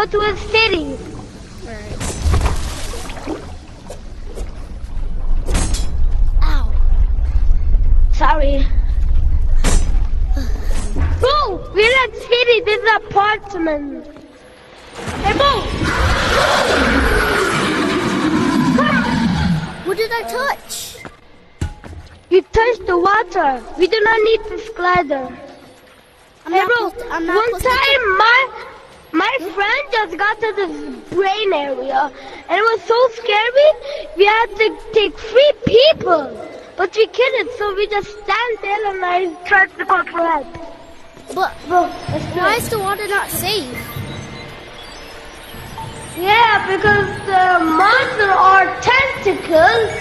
go to a city. Alright. Ow. Sorry. Bro, we're at city. This is apartment. Hey, Bro. What did I touch? You touched the water. We do not need this glider. Hey, bro, one time my friend just got to this brain area and it was so scary. We had to take 3 people, but we couldn't, so we just stand there and I tried to go for help. But Bro, why is the water not safe? Yeah, because the monsters are tentacles.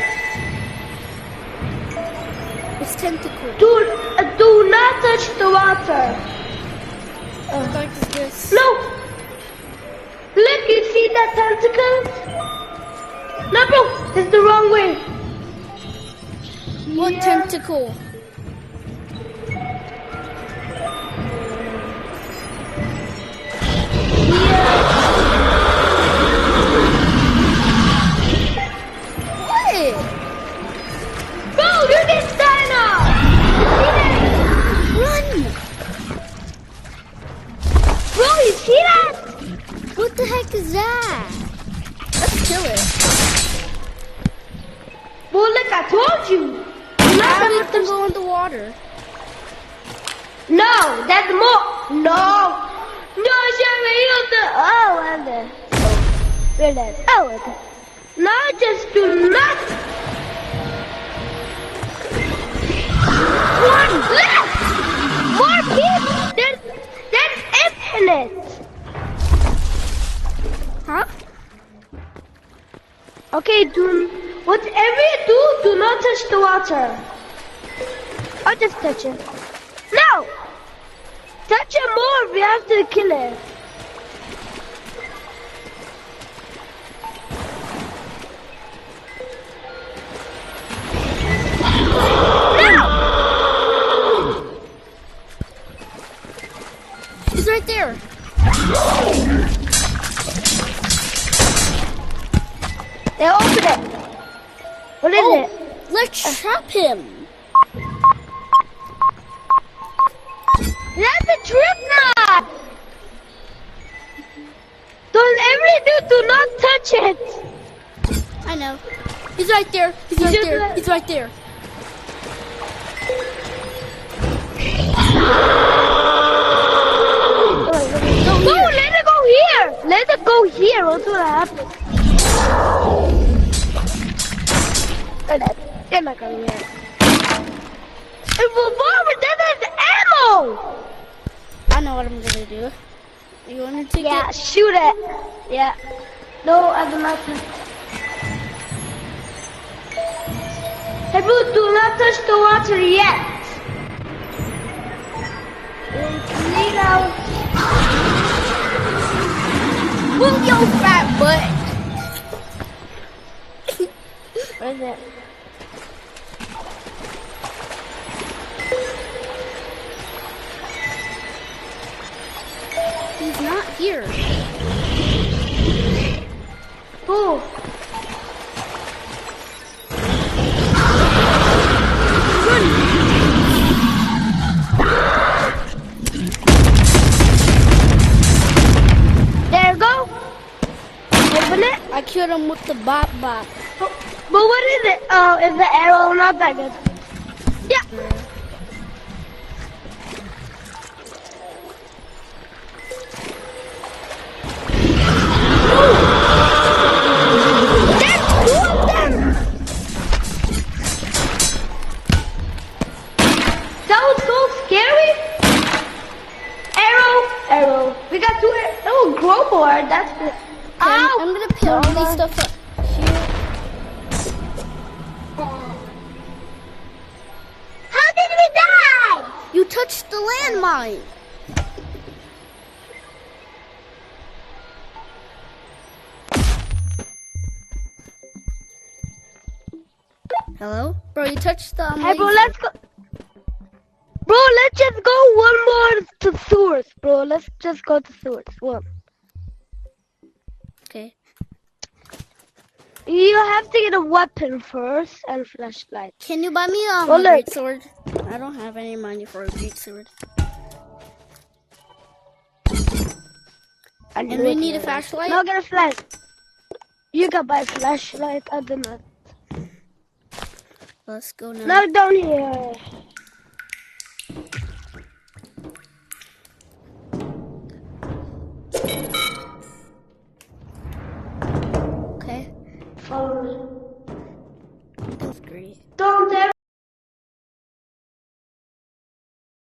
It's tentacle. Do not touch the water. What dark is this? No! Look, you see that tentacle? No, bro, it's the wrong way. What tentacle? What? Bro, you can die now! Run! Bro, you see that? What the heck is that? Let's kill it. Well, look, I told you. How do you can go in the water? No, that's more. No. No, Sherry, you the. Oh, and then. Oh, realize. Oh, okay. No, just do not. One left. More people. That's infinite. Huh? Okay, whatever you do not touch the water. I'll just touch it. No! Touch it more, we have to kill it. No! He's right there. They open it. What is it? Let's trap him. That's a trick knot! Don't ever do not touch it! I know. He's right there. He's right there. He's right there. No, let it go here! Let it go here, what's gonna happen? They're not coming here. A revolver, that is ammo! I know what I'm gonna do. You wanna take Yeah, it? shoot it. Yeah. No, I do not touch. Hey, bro, do not touch the water yet. Clean out. Move your fat butt. Where is it? He's not here. Who? There you go. Open it. I killed him with the bop bop. But what is it? Oh, it's the arrow. Not that good. Yeah. There's 2 of them. That was so scary. Arrow. We got 2 arrows. Oh, crowbar. That's good. Ow. I'm gonna put all these stuff up here. How did we die? You touched the landmine. Hello? Bro, you touched the Hey, bro, let's go. Bro, let's just go one more to source, bro. Let's just go to source. One. You have to get a weapon first and flashlight. Can you buy me a look. great sword? I don't have any money for a great sword. And we need a flashlight. No, get a flash. You can buy a flashlight. I do not. Let's go now. Now down here.